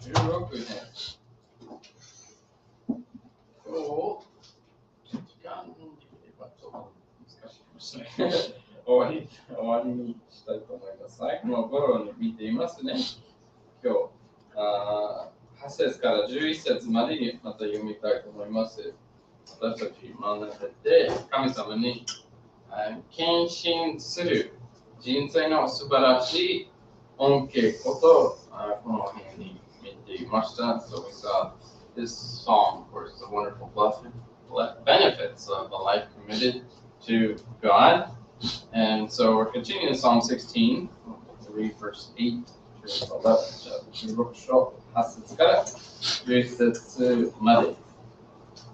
16編。今日、時間できればちょっと難しいかもしれない。終わりにしたいと思います。最後の頃に見ていますね。今日、8節から11節までにまた読みたいと思います。私たち学んでて、神様に献身する人生の素晴らしい恩恵ことこの辺に見ていました。So we saw this psalm, of course, the wonderful benefits of a life committed to God. And so we're continuing in Psalm 16. We'll read verse 8 to 11. 16章8節から11節まで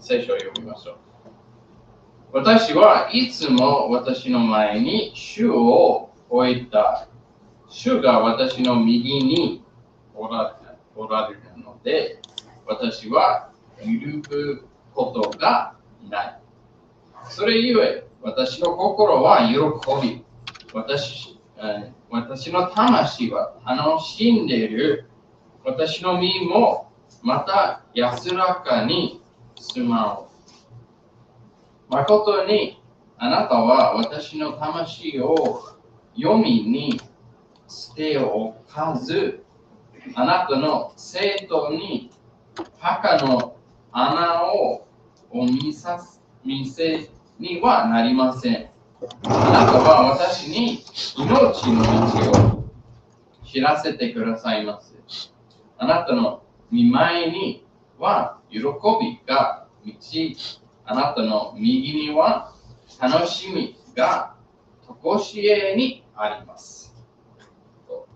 聖書を読みましょう。私はいつも私の前に主を置いた。主が私の右におられるので、私は揺るぐことがない。それゆえ、私の心は喜び、私の魂は楽しんでいる。私の身もまた安らかに住まう。誠にあなたは私の魂を読みに捨ておかず、あなたの生徒に墓の穴をお見せにはなりません。あなたは私に命の道を知らせてくださいます。あなたの見舞いには喜びが満ち、あなたの右には楽しみがとこしえにあります。と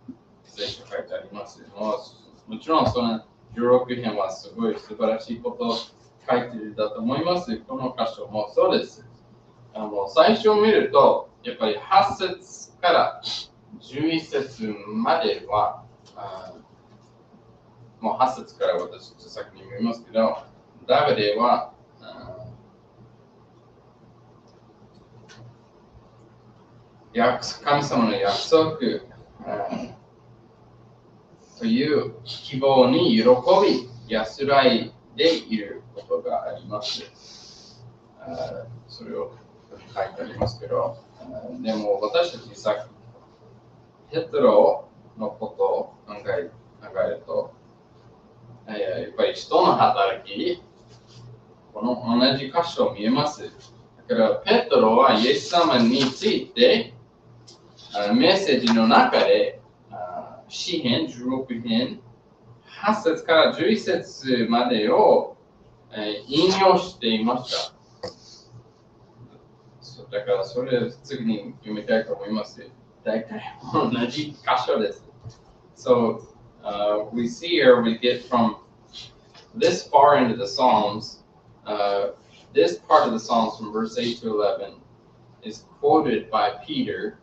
聖書書いてあります。もちろんその16編はすごい素晴らしいことを書いているだと思います。この箇所もそうです。最初を見ると、やっぱり8節から11節までは、もう8節から私先に見ますけど、ダビデは神様の約束という希望に喜び、安らいでいることがあります。それを書いてありますけど、でも私たちさっきペトロのことを考えると、やっぱり人の働き、この同じ箇所見えます。だからペトロはイエス様についてメッセージの中で詩編16編8節から11節までを引用していました。だからそれを次に読みたいと思います。大体同じ箇所です。So, we see here we get from this far into the Psalms, this part of the Psalms from verse 8 to 11 is quoted by Peter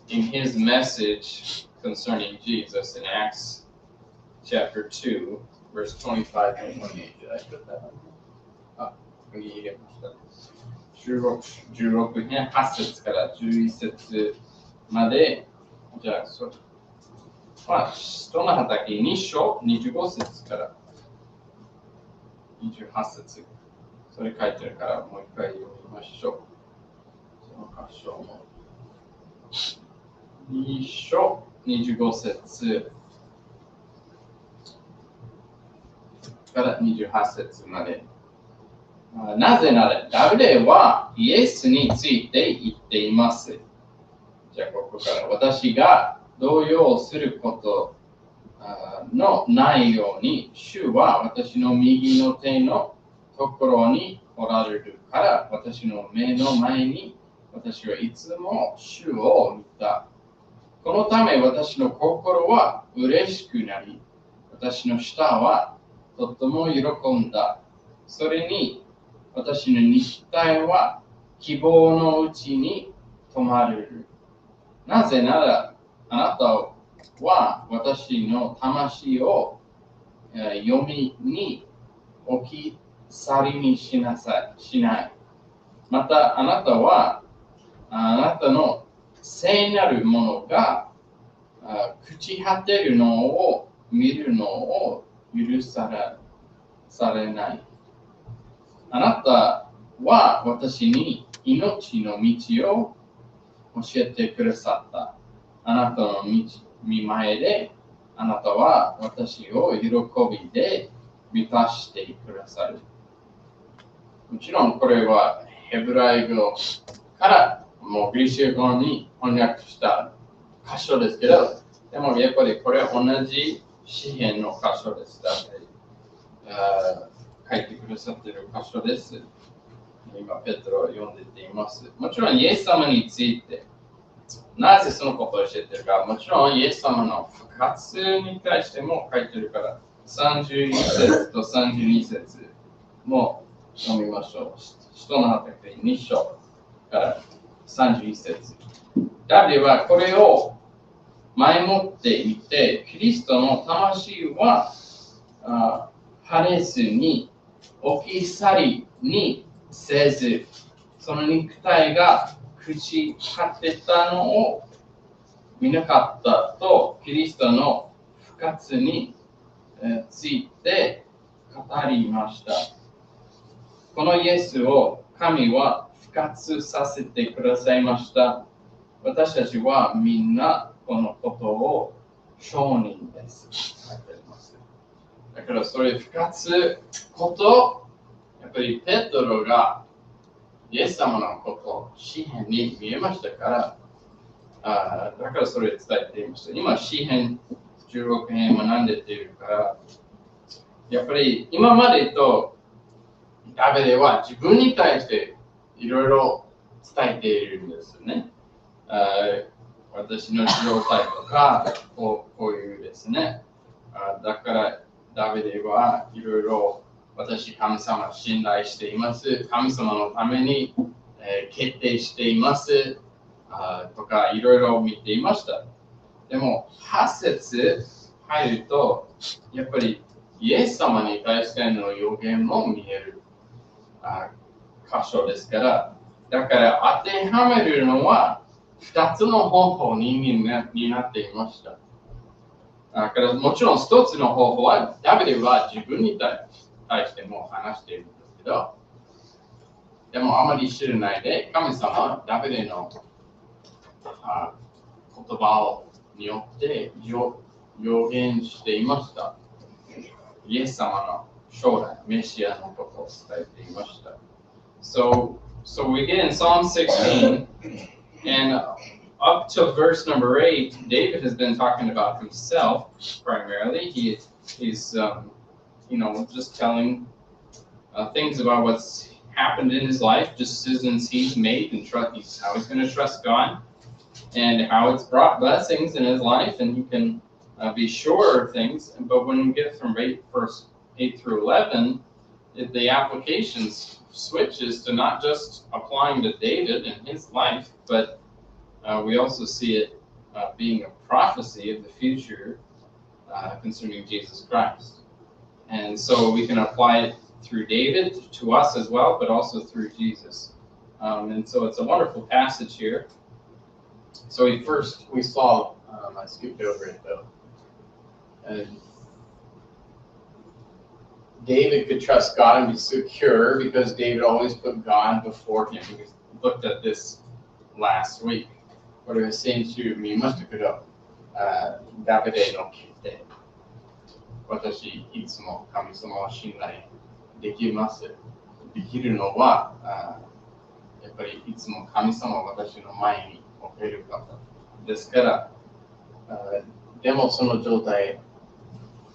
in his message concerning Jesus in Acts chapter 2, verse 25 and 28. Did I put that on? 16編8節から11節まで、じゃあ、人の働き2章25節から28節、それ書いてるからもう一回読みましょう。その箇所も。2章25節から28節まで。なぜなら、ダビデはイエスについて言っています。じゃあ、ここから私が動揺することのないように、主は私の右の手のところにおられるから、私の目の前に私はいつも主を見た。このため私の心は嬉しくなり、私の舌はとても喜んだ。それに私の肉体は希望のうちに止まれる。なぜなら、あなたは私の魂を読みに置き去りにしない。また、あなたはあなたの聖なるものが朽ち果てるのを見るのを許されない。あなたは私に命の道を教えてくださった。あなたの見前で、あなたは私を喜びで満たしてくださる。もちろんこれはヘブライ語からもうギリシャ語に翻訳した箇所ですけど、でもやっぱりこれは同じ詩篇の箇所です。書いてくださっている箇所です。今、ペトロは読んでいます。もちろん、イエス様について、なぜそのことを教えているか、もちろん、イエス様の復活に対しても書いているから、31節と32節も読みましょう。人の働き2章から31節。ダビデはこれを前もっていて、キリストの魂はハレスに置き去りにせず、その肉体が朽ち果てたのを見なかったと、キリストの復活について語りました。このイエスを神は復活させてくださいました。私たちはみんなこのことを証人です。だからそれ復活こと、やっぱりペトロがイエス様のことを詩篇に見えましたから、だからそれを伝えていました。今、詩篇16編学んでいるから、やっぱり今までとダビデは自分に対していろいろ伝えているんですね。私の状態とか、こういうですね。だからダビデはいろいろ私、神様を信頼しています。神様のために、決定しています。とかいろいろ見ていました。でも、8節入ると、やっぱりイエス様に対しての予言も見える箇所ですから、だから当てはめるのは2つの方法になっていました。だからもちろん1つの方法は、ダビデは自分に対しても話しているんですけど、でもあまり知らないで、神様はダビデの言葉によって予言していました。イエス様の将来、メシアのことを伝えていました。So we get in Psalm 16, and up to verse number 8, David has been talking about himself primarily. He's just telling things about what's happened in his life, decisions he's made, and how he's going to trust God, and how it's brought blessings in his life, and he can be sure of things. But when we get from verse 8 through 11, the application switches to not just applying to David and his life, but we also see it being a prophecy of the future concerning Jesus Christ. And so we can apply it through David to us as well, but also through Jesus. And so it's a wonderful passage here. So we saw, I skipped over it though. David could trust God and be secure because David always put God before him. We looked at this last week. これは先週見ましたけど、ダビデの決定。私、いつも神様を信頼できます。できるのは、やっぱりいつも神様を私の前に置ける方ですから、でもその状態、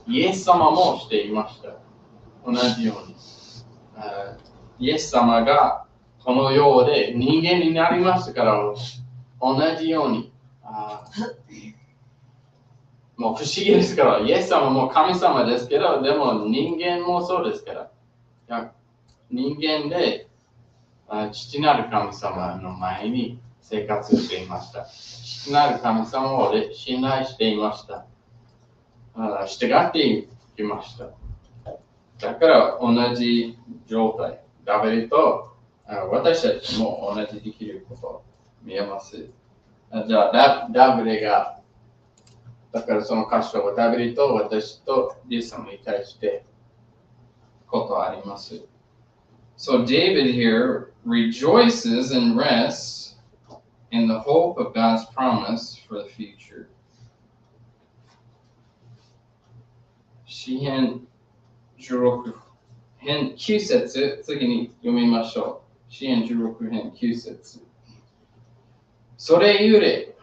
イエス様もしていました。同じように。イエス様がこの世で人間になりましたから、同じように。もう不思議ですから、イエス様も神様ですけど、でも人間もそうですから。人間で父なる神様の前に生活していました。父なる神様を信頼していました。従っていきました。だから同じ状態、ダビデと私たちも同じできること見えます。じゃあダビデがだからその箇所はダビデと私とイエス様に対してことあります。So David here rejoices and rests in the hope of God's promise for the future. 詩編16編9節、次に読みましょう。詩編16編9節。それゆれ、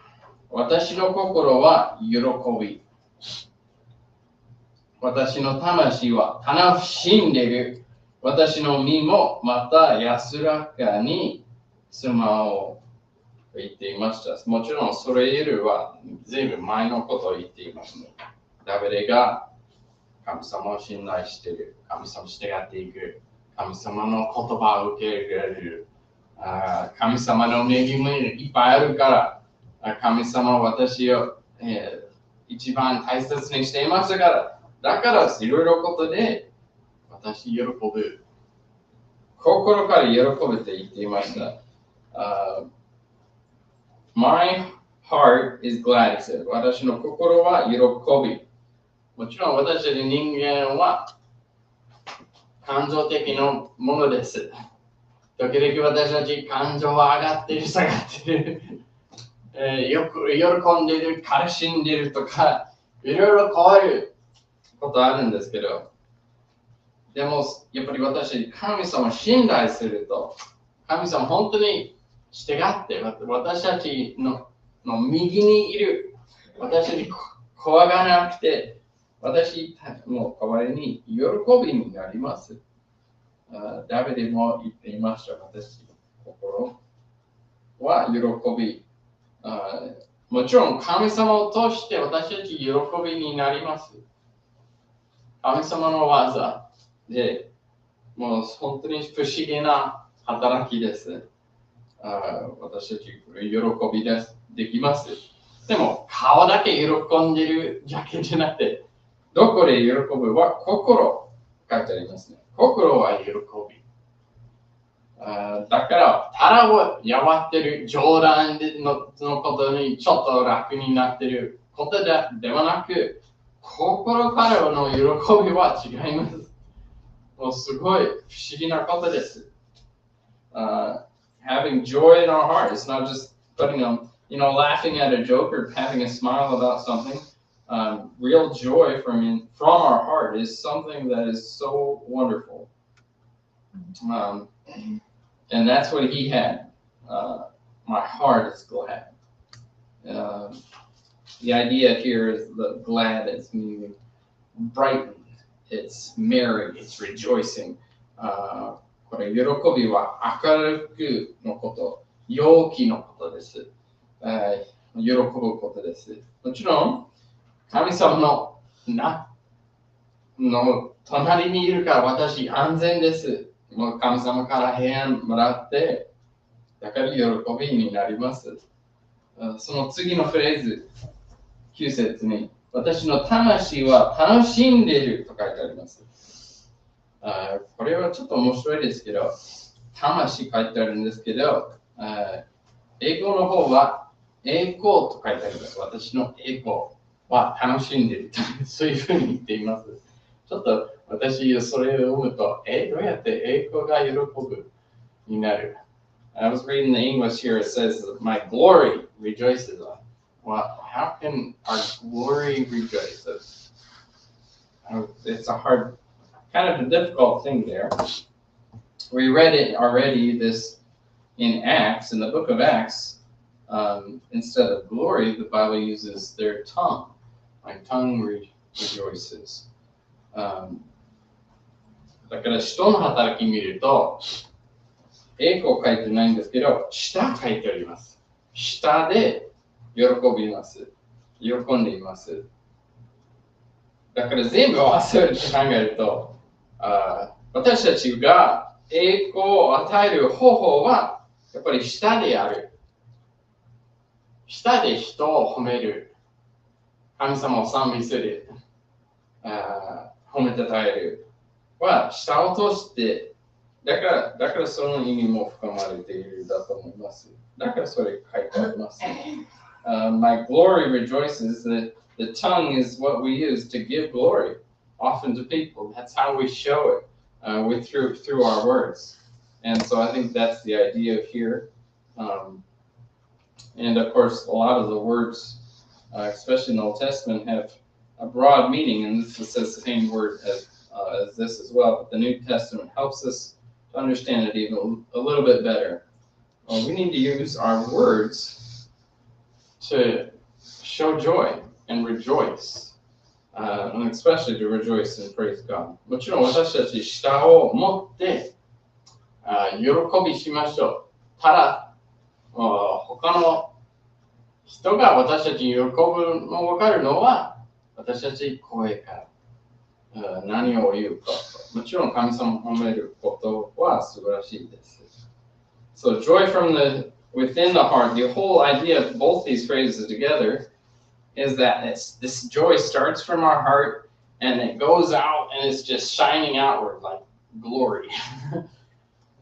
私の心は喜び。私の魂は楽しんでいる。私の身もまた安らかに住まおうと言っていました。もちろんそれよりは全部前のことを言っていますね。ダビデが神様を信頼している。神様に従っていく。神様の言葉を受け入れる。神様の恵みいっぱいあるから、神様は私を、一番大切にしていますから、だからいろいろことで私喜ぶ。心から喜ぶって言っていました。My heart is glad, he said. 私の心は喜び。もちろん私たち人間は感情的なものです。時々私たち感情は上がっている、下がっている。よく喜んでいる、悲しんでいるとか、いろいろ変わることあるんですけど、でもやっぱり私たち神様を信頼すると、神様本当に従って私たちの右にいる、私たち怖がらなくて、私の代わりに喜びになります。ダビデも言っていました。私の心は喜び。もちろん神様を通して私たち喜びになります。神様の技で、もう本当に不思議な働きです。私たち喜びできます。でも顔だけ喜んでるだけじゃなくて、どこで喜ぶは心書いてありますね。心は喜び。だから、ただをやわってる冗談のことにちょっと楽になっていることではなく、心からの喜びは違います。もうすごい不思議なことです。Having joy in our heart, it's not just putting laughing at a joke or having a smile about something. Real joy from our heart is something that is so wonderful. And that's what he had. My heart is glad. The idea here is the glad is meaning brightened, it's merry, it's rejoicing. これ、喜びは明るくのこと、陽気のことです。喜ぶことです。もちろん、神様の隣にいるから私安全です。もう神様から平安もらって、だから喜びになります。その次のフレーズ、9節に、私の魂は楽しんでいると書いてあります。これはちょっと面白いですけど、魂書いてあるんですけど、英語の方は栄光と書いてあります。私の栄光は楽しんでいる。そういうふうに言っています。ちょっと私それを読むと、どうやって栄光が喜ぶになる。I was reading the English here, it says, my glory rejoices. Well, how can our glory rejoice? It's a hard, kind of a difficult thing there. We read it already, this in Acts, in the book of Acts. Instead of glory, the Bible uses their tongue. My tongue rejoices. だから人の働き見ると、栄光書いてないんですけど、舌書いてあります。舌で喜びます。喜んでいます。だから全部合わせるって考えると、私たちが栄光を与える方法は、やっぱり舌である。舌で人を褒める。神様を賛美する。褒めたたえる。は、舌を通して、だからその意味も深まれているだと思います。だからそれ書いてあります。My glory rejoices that The tongue is what we use to give glory, often to people. That's how we show it through our words. And so I think that's the idea here. And of course, a lot of the words, especially in the Old Testament, have a broad meaning, and this says the same word as this as well. But the New Testament helps us to understand it even a little bit better. We need to use our words to show joy and rejoice, and especially to rejoice and praise God. もちろん私たち舌を持って喜びしましょう。ただ、他の人が私たちに喜ぶの分かるのは、私たち声から何を言うか。もちろん神様を褒めることは素晴らしいです。So joy from within the heart, the whole idea of both these phrases together is that this joy starts from our heart and it goes out and it's just shining outward like glory.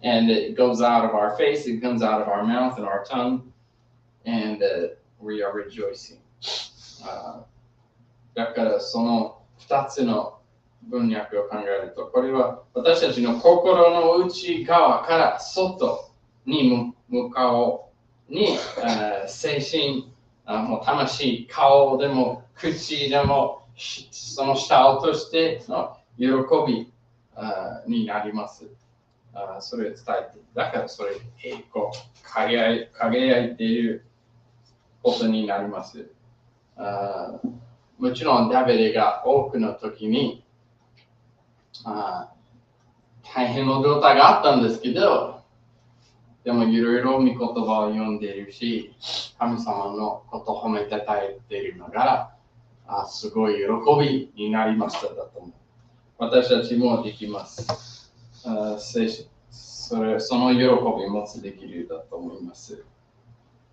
And it goes out of our face, it comes out of our mouth and our tongue, and we are rejoicing. だからその2つの文脈を考えると、これは私たちの心の内側から外に向かうに、精神、もう魂、顔でも口でもその下を通しての喜びになります。それを伝えて、だからそれ輝いていることになります。もちろんダビデが多くの時に大変な状態があったんですけど、でもいろいろ御言葉を読んでいるし、神様のことを褒めたたえているのがすごい喜びになりましただと思う。私たちもできます。その喜び持つできるだと思います。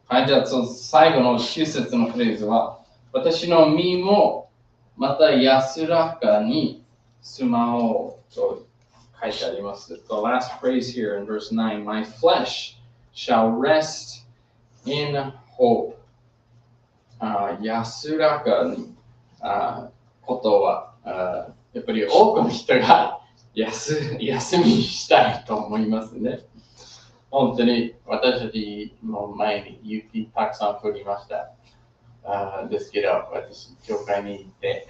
はい、じゃあ最後の9節のフレーズは、私の身もまた安らかに住まおうと書いてあります。The last phrase here in verse 9, my flesh shall rest in hope. 安らかにことはやっぱり多くの人が休みしたいと思いますね。本当に私たちの前に雪たくさん降りました。ですけど、私、教会に行って、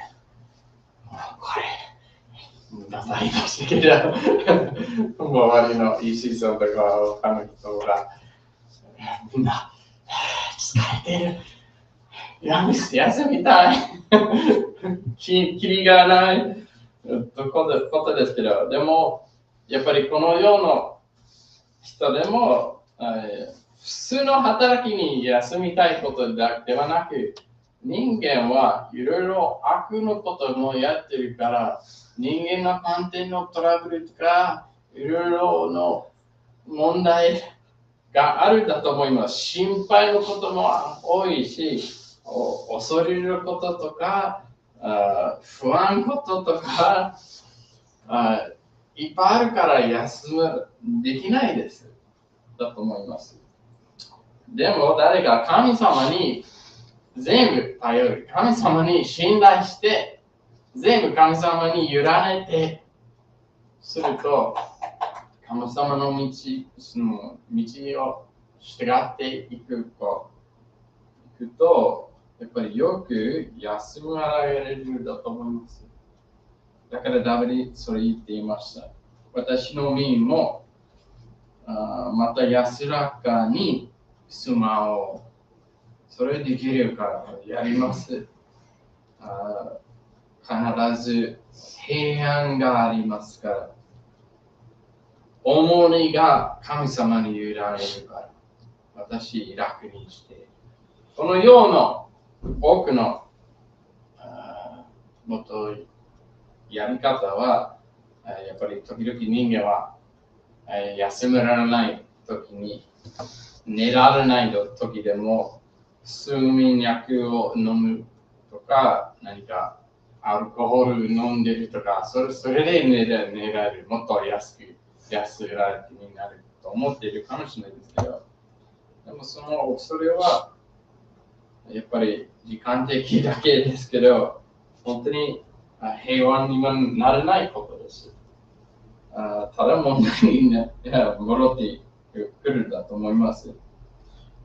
これ、なさいましたけど、周りの石井さんとか他の人が、みんな、疲れてる。休みたい。きりがないことですけど、でも、やっぱりこの世の人でも、普通の働きに休みたいことではなく、人間はいろいろ悪のこともやってるから、人間の観点のトラブルとか、いろいろの問題があるんだと思います。心配のことも多いし、恐れることとか、不安こととか、いっぱいあるからできないです。だと思います。でも誰か神様に全部頼る。神様に信頼して、全部神様に委ねてすると、神様の道を従っていくと、やっぱりよく休まられるだと思います。だからダビデそれ言っていました。私の身もまた安らかに住まおう。それできるからやります。必ず平安がありますから。重荷が神様に委ねるから。私楽にして。このような多くのやり方は、やっぱり時々人間は休められない時に、寝られない時でも、睡眠薬を飲むとか、何かアルコール飲んでるとか、それで寝られる、もっと安らかになると思っているかもしれないですけど、でもそれはやっぱり時間的だけですけど、本当に平和にはならないことです。ただ問題に、ね、戻ってくるんだと思います。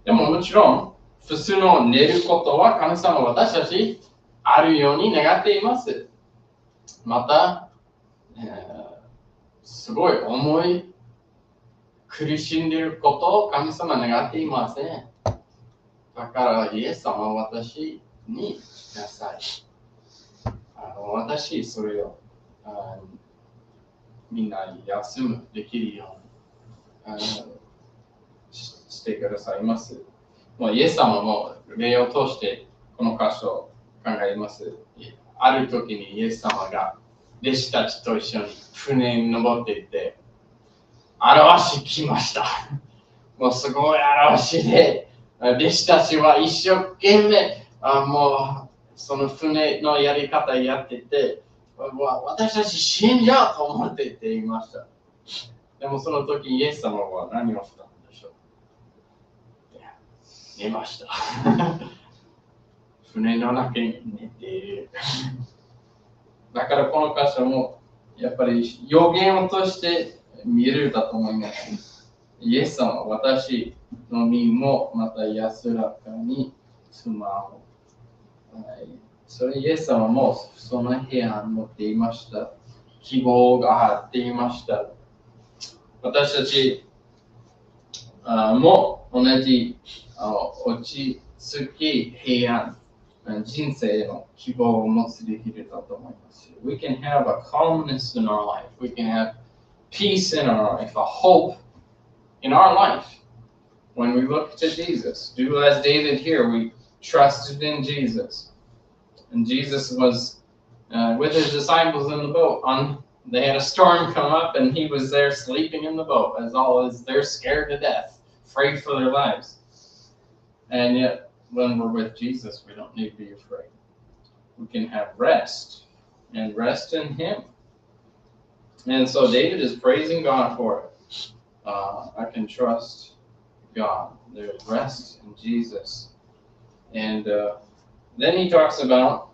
でももちろん、普通の寝ることは神様は私たちあるように願っています。また、すごい重い苦しんでいることを神様は願っていません。だからイエス様は私にしなさい。私、それをみんなに休むできるようにしてくださいます。もうイエス様も例を通してこの箇所を考えます。ある時にイエス様が弟子たちと一緒に船に登っていって、嵐来ました。もうすごい嵐で、弟子たちは一生懸命、もうその船のやり方やってて、私たち死んじゃうと思って言いました。でもその時イエス様は何をしたんでしょう。寝ました。船の中に寝ている。だからこの箇所もやっぱり予言を通して見えるだと思います。イエス様は私の身もまた安らかに住まう。それイエス様もその部屋に持っていました。希望があっていました。私たちも同じ落ち着き平安、人生の希望を持つできるだと思います。We can have a calmness in our life. We can have peace in our life, a hope in our life. When we look to Jesus, do as David here, we trusted in Jesus. And Jesus was with his disciples in the boat. They had a storm come up and he was there sleeping in the boat as they're scared to death, afraid for their lives. And yet, when we're with Jesus, we don't need to be afraid. We can have rest and rest in him. And so David is praising God for it. I can trust God. There's rest in Jesus. And then he talks about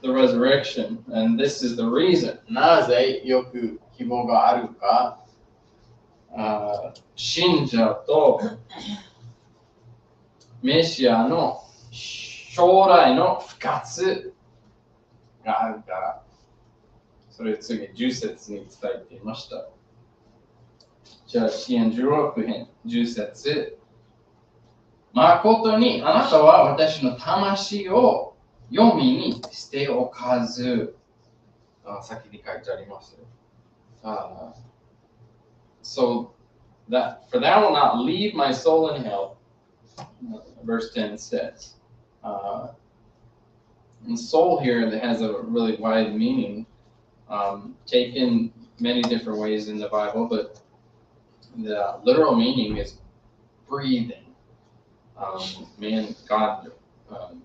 the resurrection. And this is the reason. なぜよく希望があるか。信者とメシアの将来の復活があるから。それ次10節に伝えていました。じゃあ、詩編16編10節。誠にあなたは私の魂を読みに捨ておかず。先に書いてあります。So that for thou will not leave my soul in hell, verse 10 says. And soul here that has a really wide meaning, taken many different ways in the Bible, but the literal meaning is breathing. God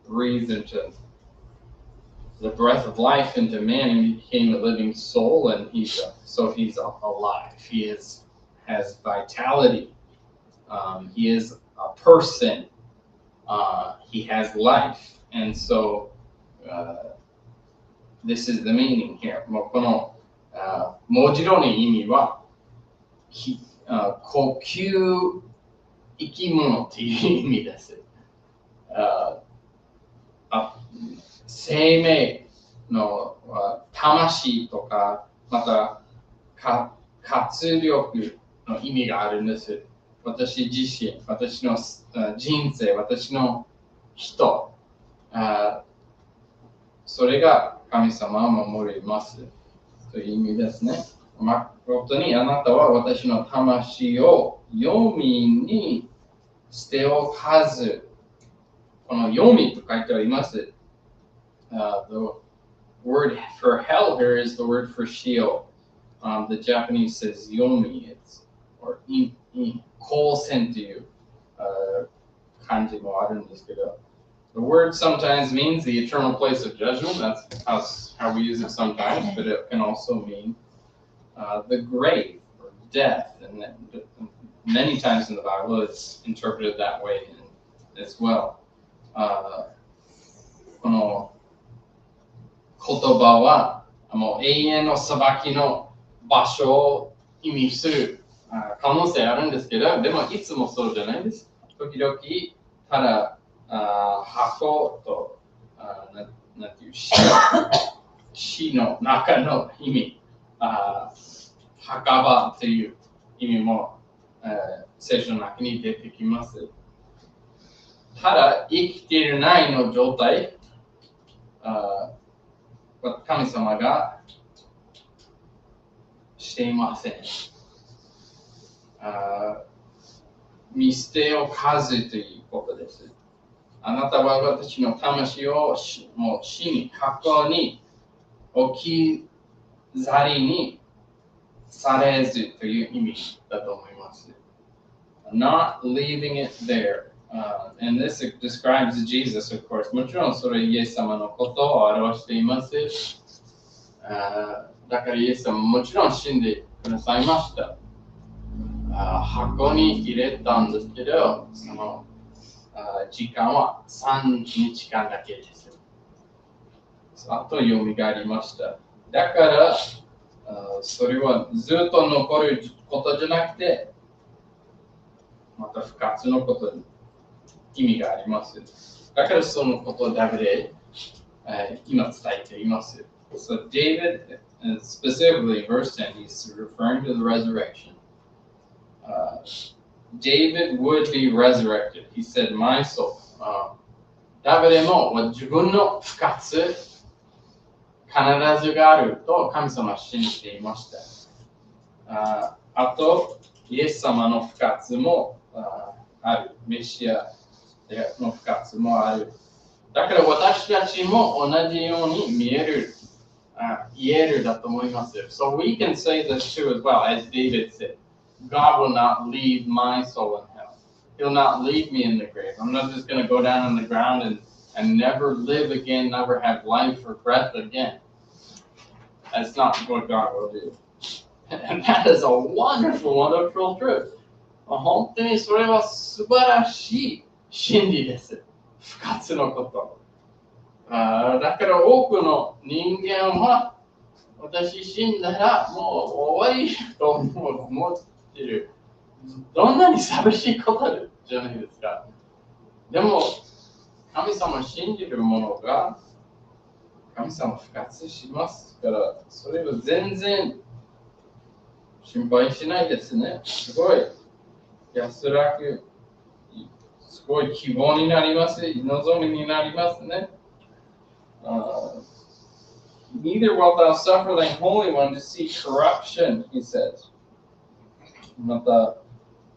breathed into the breath of life into man and became a living soul, and he's alive. He has vitality. He is a person. He has life, and so this is the meaning here. もうこの文字通りの意味は呼吸生き物という意味です。生命の魂とか、また活力の意味があるんです。私自身、私の人生、私の人、それが神様を守りますという意味ですね。誠にあなたは私の魂を読みに捨ておかず。この読みと書いてあります。The word for hell here is the word for Sheol. The Japanese says yomi, or kosen という漢字もあるんですけど、the word sometimes means the eternal place of judgment. That's how we use it sometimes, but it can also mean the grave or death. And many times in the Bible, it's interpreted that way as well. この言葉はもう永遠の裁きの場所を意味する可能性あるんですけど、でもいつもそうじゃないです。時々、ただ箱となんていう死の中の意味、墓場という意味も、聖書の中に出てきます。ただ、生きているないの状態、神様がしていません。見捨てを数ということです。あなたは私の魂をもう死に、過去に置き去りにされずという意味だと思います。Not leaving it there. And this describes Jesus, of course. もちろんそれイエス様のことを表しています。だからイエス様ももちろん死んでくださいました。箱に入れたんですけど、その時間は3日間だけです。あと蘇りました。だから、それはずっと残ることじゃなくて、また復活のことに意味があります。だからそのことをダビデ、今伝えています。So David, specifically in verse 10, he's referring to the resurrection. David would be resurrected. He said, my soul. ダビデも自分の復活、必ずがあると神様は信じていました。あと、イエス様の復活もある。メシアの復活もある。だから私たちも同じように言えるだと思います。So we can say this too as well, as David said. God will not leave my soul in hell. He'll not leave me in the grave. I'm not just going to go down on the ground and never live again, never have life or breath again. That's not what God will do. And that is a wonderful, wonderful truth. 本当にそれは素晴らしい真理です。復活のこと。だから多くの人間は私死んだらもう終わりと思っている。どんなに寂しいことじゃないですか。でも神様を信じる者が神様復活しますから、それは全然心配しないですね。すごい安らく、すごい希望になります。望みになりますね。Neither wilt thou suffer thy Holy One to see corruption, he says. また、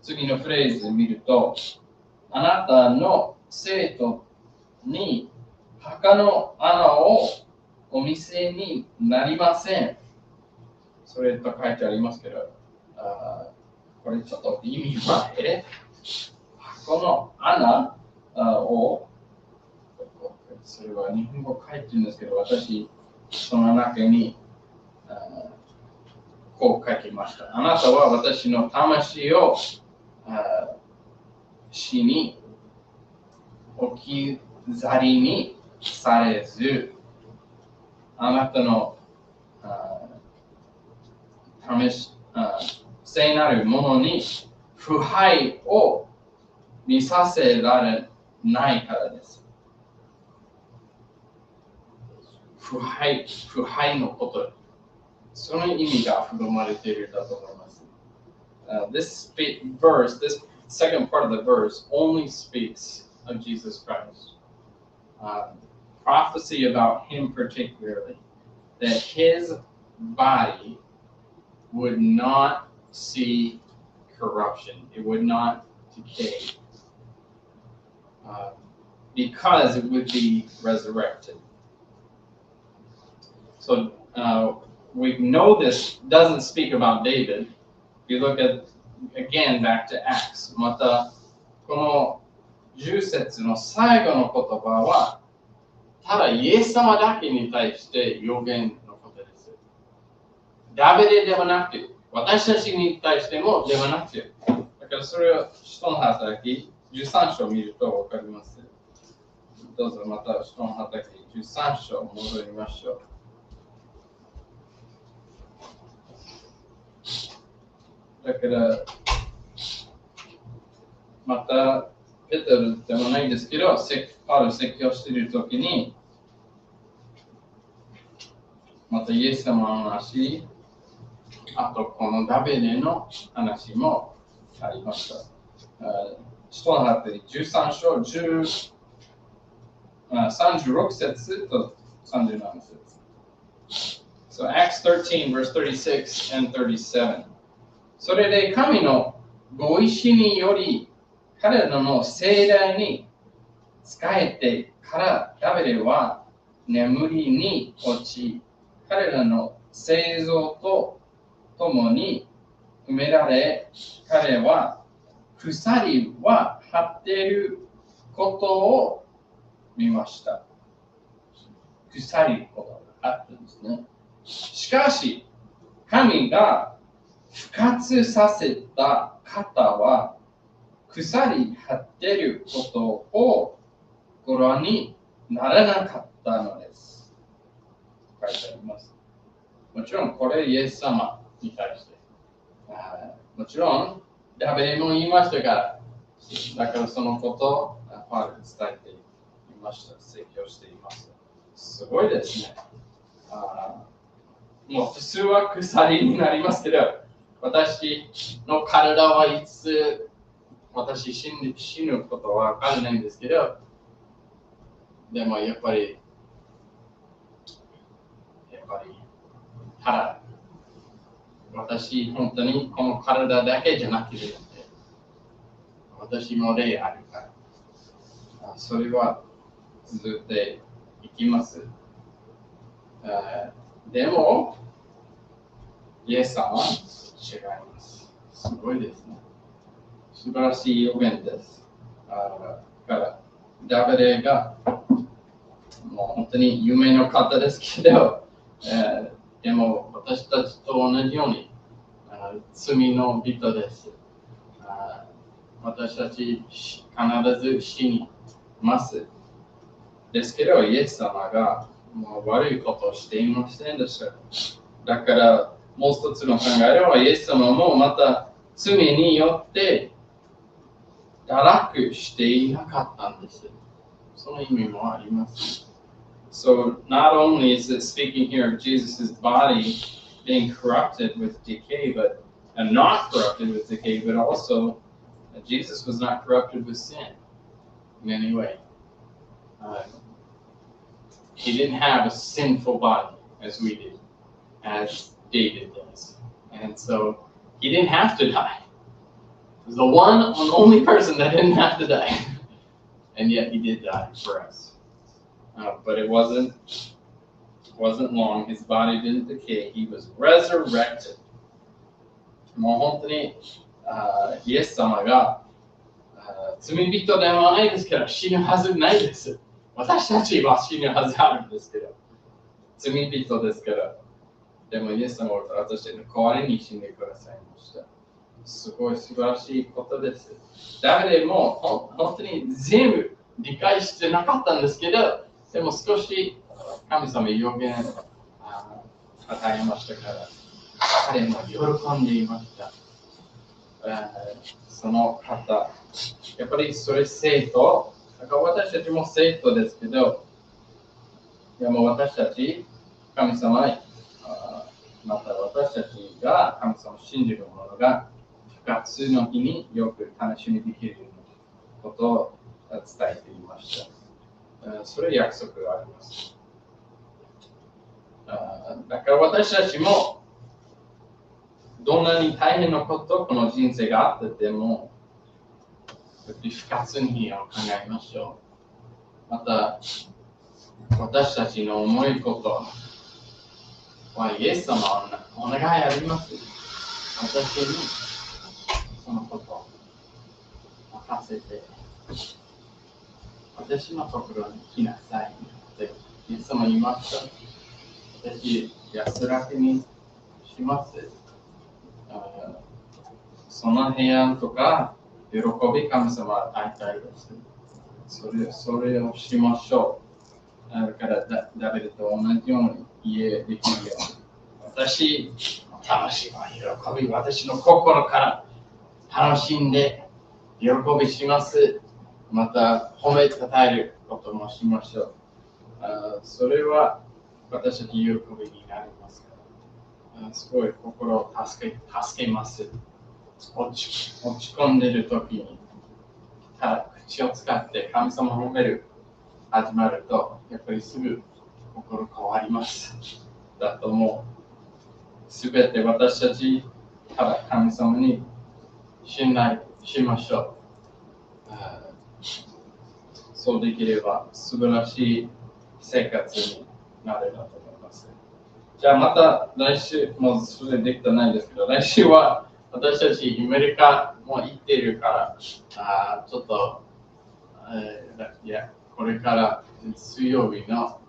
次のフレーズを見ると、あなたの生徒に墓の穴をお見せになりません。それと書いてありますけど、これちょっと意味は、この穴を、それは日本語書いてるんですけど、私、その中にこう書きました。あなたは私の魂を死に置き去りにされず、あなたの聖なるものに腐敗を見させられないからです。腐敗のこと、その意味が含まれているだと思います。This second part of the verse only speaks of Jesus Christ. Prophecy about him particularly, that his body would not see corruption. It would not decay. Because it would be resurrected. So we know this doesn't speak about David. If you look at, again, back to Acts. また、この10節の最後の言葉は、ただイエス様だけに対して予言のことです。ダビデではなくて、私たちに対してもではなくて、だからそれは使徒の働き13章を見ると分かります。どうぞまた人の畑13章戻りましょう。だから、また、ペテルでもないんですけど、パウル説教しているときに、またイエス様の話、あとこのダビデの話もありました。人の畑13章36節と37節。So Acts 13, verse 36 and 37. それで神のご意志により彼らの聖霊に仕えてからダビデは眠りに落ち、彼らの生像と共に埋められ、彼は鎖は張っていることを見ました。鎖ことがあったんですね。しかし、神が復活させた方は、鎖張っていることをご覧にならなかったのです。書いてあります。もちろん、これイエス様に対して。もちろん、ダビデも言いましたから、だからそのことをパウルに伝えていました。説教しています。すごいですね。もう普通は鎖になりますけど、私の体はいつ私死ぬことは分からないんですけど、でもやっぱりただ私本当にこの体だけじゃなくて、私も霊あるから、それは続いていきます。でも、イエス様は違います。すごいですね。素晴らしい予言です。からダビデがもう本当に有名な方ですけど、でも私たちと同じように罪の人です。私たち必ず死にます。ですけど、イエス様がもう悪いことをしていませんでした。だから、もう一つの考えは、イエス様もまた罪によって堕落していなかったんです。その意味もあります。So, not only is it speaking here of Jesus' body being corrupted with decay, and not corrupted with decay, but also Jesus was not corrupted with sin in any way. He didn't have a sinful body as we do, as David does. And so he didn't have to die. He was the one and only person that didn't have to die. And yet he did die for us. But it wasn't long. His body didn't decay. He was resurrected. もう本当にイエス様が罪人ではないですから、死ぬはずないです。私たちは死ぬはずあるんですけど、罪人ですから。でもイエス様は私たちの代わりに死んでくださいました。すごい素晴らしいことです。ダビデも本当に全部理解してなかったんですけど、でも少し神様予言与えましたから、彼も喜んでいました。その方、やっぱりそれ生徒、だから私たちも生徒ですけど、でも私たち、神様、また私たちが神様を信じる者が、復活の日によく楽しみできることを伝えていました。それ約束があります。だから私たちも、どんなに大変なこと、この人生があっても、復活の日を考えましょう。また、私たちの重いことは、イエス様お願いあります。私にそのことを任せて、私のところに来なさいってイエス様言いました。私、安らかにします。その平安とか喜び神様は与えたいです。それをしましょう。だからダビデと同じように家できるように。私、魂は喜び、私の心から楽しんで喜びします。また褒めたたえることもしましょう。それは私たち喜びになりますから。すごい心を助けます。落ち込んでいるときに、口を使って神様を褒める始まると、やっぱりすぐ心変わります。だと思う。すべて私たち、ただ神様に信頼しましょう。そうできれば素晴らしい生活になれると思います。じゃあまた来週、もうそれできてないですけど、来週は私たちアメリカも行っているから、ちょっと、これから水曜日の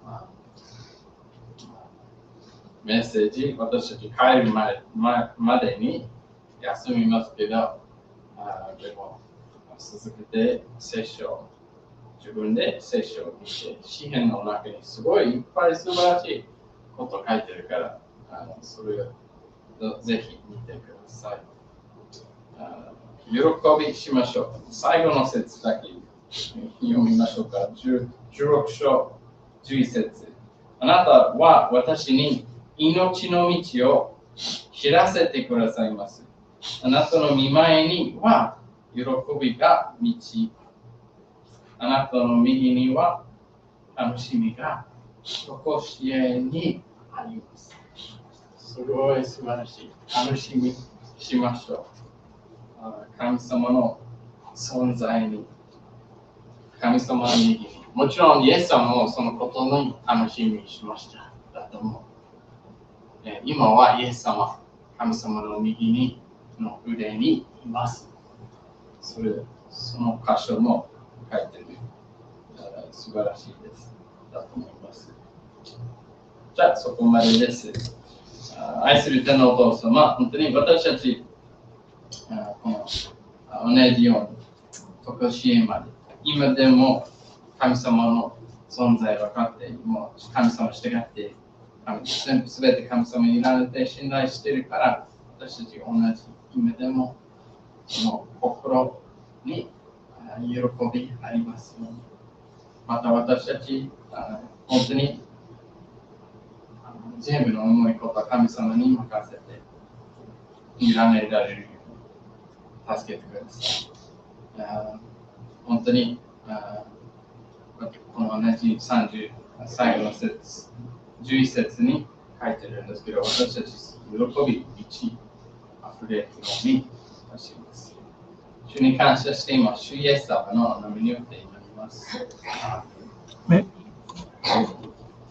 メッセージ、私たち帰るまでに休みますけど、でも続けて聖書、自分で聖書を見て、詩篇の中にすごいいっぱい素晴らしいこと書いてるから、それをぜひ見てください。喜びしましょう。最後の節だけ読みましょうか。16章11節。あなたは私に命の道を知らせてくださいます。あなたの御前には喜びが道。あなたの右には楽しみが常しえにあります。すごい素晴らしい。楽しみしましょう。神様の存在に、神様の右に。もちろん、イエス様もそのことに楽しみにしました。だと思う。今はイエス様、神様の右の腕にいます。その箇所も書いてる。素晴らしいです。だと思います。じゃあ、そこまでです。愛する天のお父様、本当に私たち、この同じように、常しえまで、今でも神様の存在を分かって、もう神様を従って、すべて神様になれて信頼しているから、私たち同じ、今でもその心に喜びありますように。また私たち、本当に全部の重いことは神様に任せて、委ねられるように助けてください。本当にこの同じ最後の節、11節に書いてるんですけど、私たち喜び、あふれるようにいたします。主に感謝しています。主イエス様の名前によって祈ります。